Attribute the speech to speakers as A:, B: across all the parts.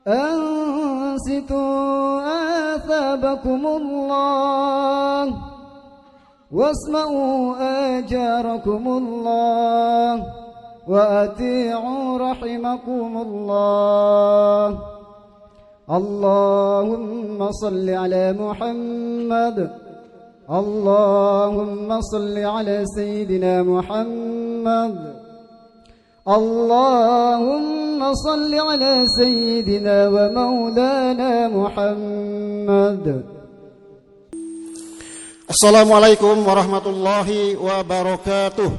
A: أنصتوا آثابكم الله واسمعوا آجاركم الله وأطيعوا رحمكم الله. اللهم صل على محمد. اللهم صل على سيدنا محمد. اللهم صل على سيدنا ومولانا محمد.
B: Assalamualaikum warahmatullahi wabarakatuh.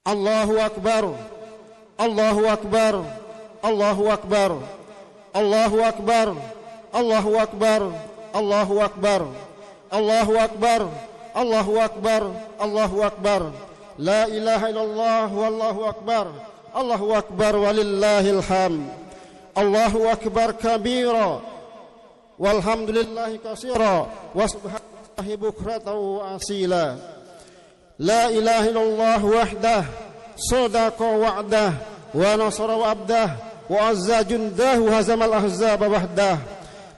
B: Allahu akbar. Allahu akbar. Allahu akbar. Allahu akbar. Allahu akbar. Allahu akbar. Allahu akbar. Allahu akbar. Allahu akbar. La ilaha illallah wallahu akbar. Allahu akbar walillahil hamd. Allahu akbar kabira walhamdulillahi katsira wa subhanallahi bukratan wa asila. La ilaha illallah wahdah sadaqa wa'dah wa nasara wa'abdah wa azza jundahu hazamal ahzaba wahdah.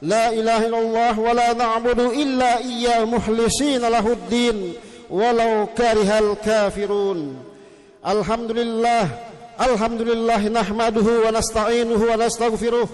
B: La ilaha illallah wa la na'budu illa iyyahu mukhlisina lahuddin walau karihal kafirun. Alhamdulillah, alhamdulillah nahmaduhu wa nasta'inuhu wa nastaghfiruh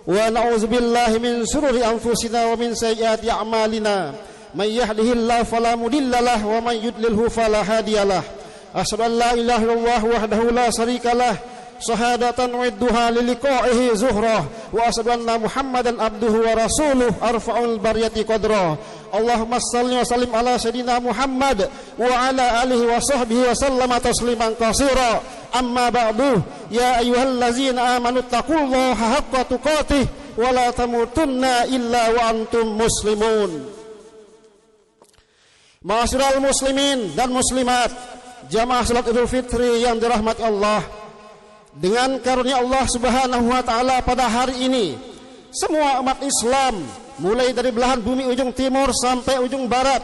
B: wa na'udzu billahi min shururi anfusina wa min sayyiati a'malina. May yahdihillahu fala mudhillalah wa may yudlilhu fala hadiyalah. Asyhadu an la ilaha illallah wahdahu la syarikalah syahadatan uidduha liliqa'ihi zuhrah wa asyhadu anna Muhammadan abduhu wa rasuluh arfa'ul bariyati qadra. Allahumma salli wa sallim ala sayyidina Muhammad wa ala alihi wa sahbihi wa sallama tasliman katsira. Amma ba'du, ya ayyuhallazina amanu taqullaha haqqa tuqatih wa la tamutunna illa wa antum muslimun. Ma'asyiral muslimin dan muslimat, jamaah salat Idul Fitri yang dirahmati Allah. Dengan karunia Allah Subhanahu wa taala pada hari ini, semua umat Islam mulai dari belahan bumi ujung timur sampai ujung barat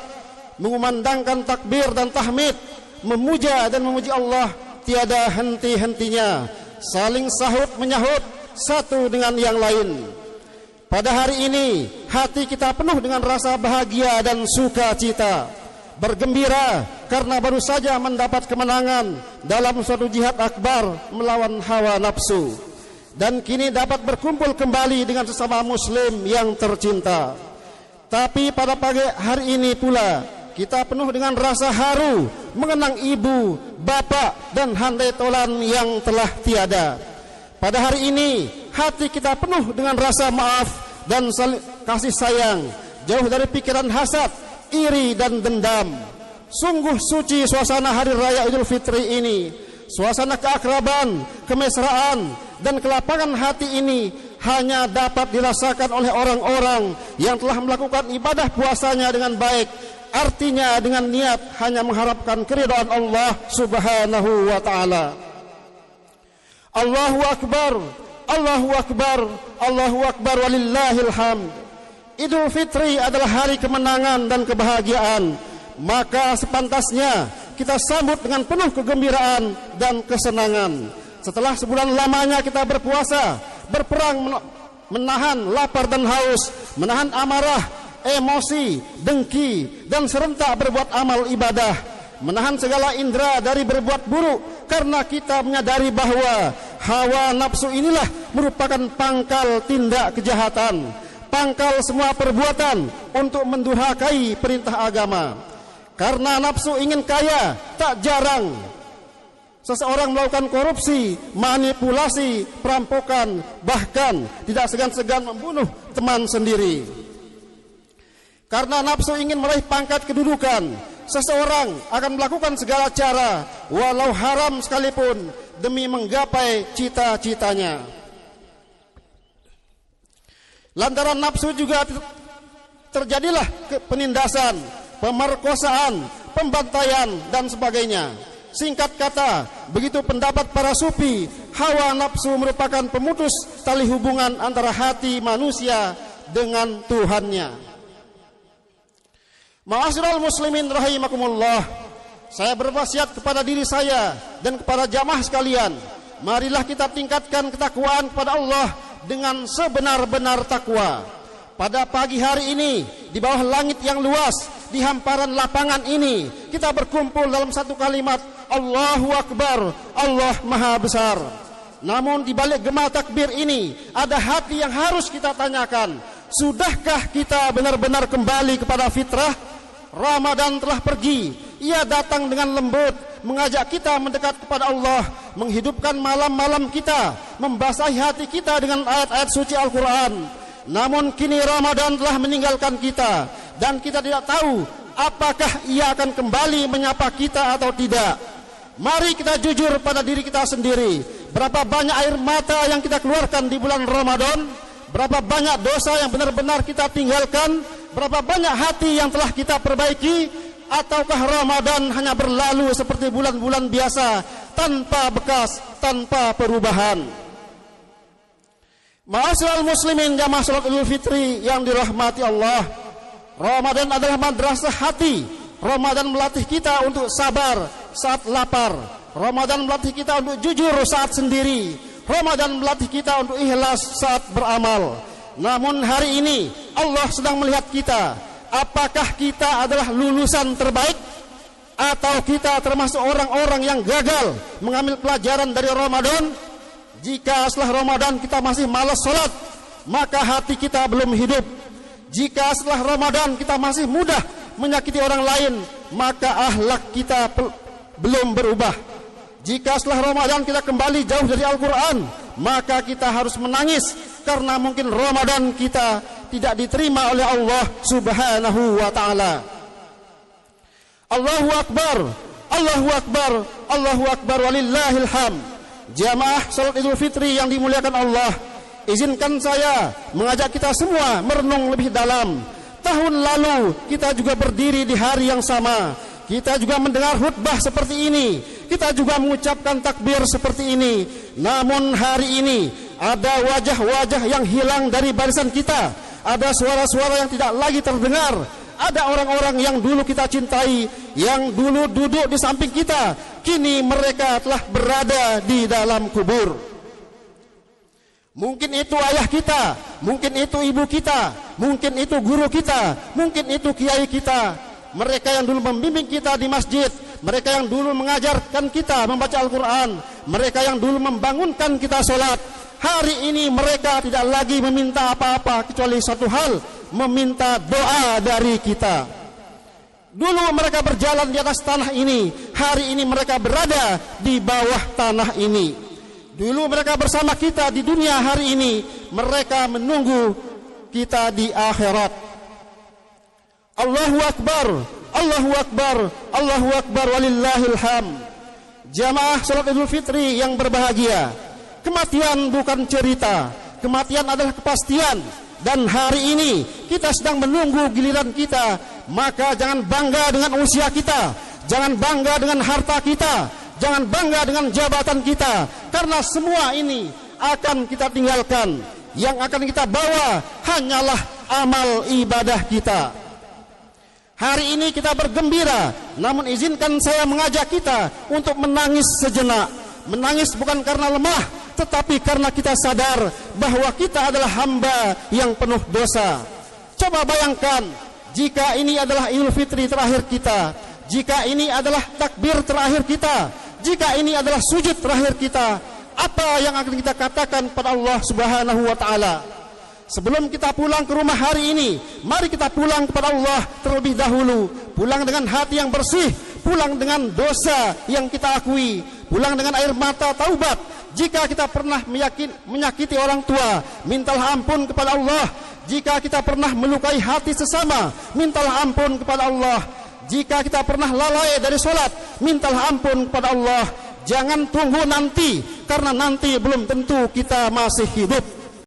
B: mengumandangkan takbir dan tahmid, memuja dan memuji Allah tiada henti-hentinya, saling sahut menyahut satu dengan yang lain. Pada hari ini hati kita penuh dengan rasa bahagia dan sukacita, bergembira karena baru saja mendapat kemenangan dalam suatu jihad akbar melawan hawa nafsu, dan kini dapat berkumpul kembali dengan sesama muslim yang tercinta. Tapi pada pagi hari ini pula kita penuh dengan rasa haru mengenang ibu, bapak dan handai tolan yang telah tiada. Pada hari ini hati kita penuh dengan rasa maaf dan kasih sayang, jauh dari pikiran hasad, iri dan dendam. Sungguh suci suasana hari raya Idul Fitri ini. Suasana keakraban, kemesraan dan kelapangan hati ini hanya dapat dirasakan oleh orang-orang yang telah melakukan ibadah puasanya dengan baik. Artinya dengan niat hanya mengharapkan keridhaan Allah Subhanahu wa taala. Allahu akbar, Allahu akbar, Allahu akbar walillahil hamd. Idul Fitri adalah hari kemenangan dan kebahagiaan, maka sepantasnya kita sambut dengan penuh kegembiraan dan kesenangan. Setelah sebulan lamanya kita berpuasa, berperang menahan lapar dan haus, menahan amarah, emosi, dengki, dan serentak berbuat amal ibadah, menahan segala indera dari berbuat buruk, karena kita menyadari bahwa hawa nafsu inilah merupakan pangkal tindak kejahatan, pangkal semua perbuatan untuk mendurhakai perintah agama. Karena nafsu ingin kaya, tak jarang seseorang melakukan korupsi, manipulasi, perampokan, bahkan tidak segan-segan membunuh teman sendiri. Karena nafsu ingin meraih pangkat kedudukan, seseorang akan melakukan segala cara, walau haram sekalipun, demi menggapai cita-citanya. Lantaran nafsu juga terjadilah penindasan, pemerkosaan, pembantaian, dan sebagainya. Singkat kata, begitu pendapat para sufi, hawa nafsu merupakan pemutus tali hubungan antara hati manusia dengan Tuhannya. Ma'asyiral muslimin rahimakumullah, saya berwasiat kepada diri saya dan kepada jamaah sekalian, marilah kita tingkatkan ketakwaan kepada Allah dengan sebenar-benar takwa. Pada pagi hari ini, di bawah langit yang luas, di hamparan lapangan ini, kita berkumpul dalam satu kalimat, Allahu Akbar, Allah Maha Besar. Namun di balik gema takbir ini, ada hati yang harus kita tanyakan, sudahkah kita benar-benar kembali kepada fitrah? Ramadan telah pergi, ia datang dengan lembut, mengajak kita mendekat kepada Allah, menghidupkan malam-malam kita, membasahi hati kita dengan ayat-ayat suci Al-Quran. Namun kini Ramadan telah meninggalkan kita, dan kita tidak tahu apakah ia akan kembali menyapa kita atau tidak. Mari kita jujur pada diri kita sendiri. Berapa banyak air mata yang kita keluarkan di bulan Ramadan? Berapa banyak dosa yang benar-benar kita tinggalkan? Berapa banyak hati yang telah kita perbaiki? Ataukah Ramadan hanya berlalu seperti bulan-bulan biasa, tanpa bekas, tanpa perubahan? Ma'asyiral muslimin jamaah salat Idul Fitri yang dirahmati Allah, Ramadan adalah madrasah hati. Ramadan melatih kita untuk sabar saat lapar. Ramadan melatih kita untuk jujur saat sendiri. Ramadan melatih kita untuk ikhlas saat beramal. Namun hari ini Allah sedang melihat kita. Apakah kita adalah lulusan terbaik, atau kita termasuk orang-orang yang gagal mengambil pelajaran dari Ramadan? Jika setelah Ramadan kita masih malas sholat, maka hati kita belum hidup. Jika setelah Ramadan kita masih mudah menyakiti orang lain, maka akhlak kita belum berubah. Jika setelah Ramadan kita kembali jauh dari Al-Quran, maka kita harus menangis karena mungkin Ramadan kita tidak diterima oleh Allah Subhanahu wa ta'ala. Allahu Akbar, Allahu Akbar, Allahu Akbar, walillahil hamd. Jamaah salat Idul Fitri yang dimuliakan Allah, izinkan saya mengajak kita semua merenung lebih dalam. Tahun lalu kita juga berdiri di hari yang sama, kita juga mendengar khutbah seperti ini, kita juga mengucapkan takbir seperti ini. Namun hari ini ada wajah-wajah yang hilang dari barisan kita, ada suara-suara yang tidak lagi terdengar, ada orang-orang yang dulu kita cintai, yang dulu duduk di samping kita, kini mereka telah berada di dalam kubur. Mungkin itu ayah kita, mungkin itu ibu kita, mungkin itu guru kita, mungkin itu kiai kita. Mereka yang dulu membimbing kita di masjid, mereka yang dulu mengajarkan kita membaca Al-Quran, mereka yang dulu membangunkan kita sholat. Hari ini mereka tidak lagi meminta apa-apa kecuali satu hal, meminta doa dari kita. Dulu mereka berjalan di atas tanah ini, hari ini mereka berada di bawah tanah ini. Dulu mereka bersama kita di dunia, hari ini mereka menunggu kita di akhirat. Allahu Akbar, Allahu Akbar, Allahu Akbar, walillahil hamd. Jamaah salat Idul Fitri yang berbahagia, kematian bukan cerita, kematian adalah kepastian. Dan hari ini kita sedang menunggu giliran kita. Maka jangan bangga dengan usia kita, jangan bangga dengan harta kita, jangan bangga dengan jabatan kita, karena semua ini akan kita tinggalkan. Yang akan kita bawa hanyalah amal ibadah kita. Hari ini kita bergembira, namun izinkan saya mengajak kita untuk menangis sejenak. Menangis bukan karena lemah, tetapi karena kita sadar bahwa kita adalah hamba yang penuh dosa. Coba bayangkan, jika ini adalah Idul Fitri terakhir kita, jika ini adalah takbir terakhir kita, jika ini adalah sujud terakhir kita, apa yang akan kita katakan pada Allah Subhanahu wa ta'ala? Sebelum kita pulang ke rumah hari ini, mari kita pulang kepada Allah terlebih dahulu. Pulang dengan hati yang bersih, pulang dengan dosa yang kita akui, pulang dengan air mata taubat. Jika kita pernah menyakiti orang tua, mintalah ampun kepada Allah. Jika kita pernah melukai hati sesama, mintalah ampun kepada Allah. Jika kita pernah lalai dari sholat, mintalah ampun kepada Allah. Jangan tunggu nanti, karena nanti belum tentu kita masih hidup.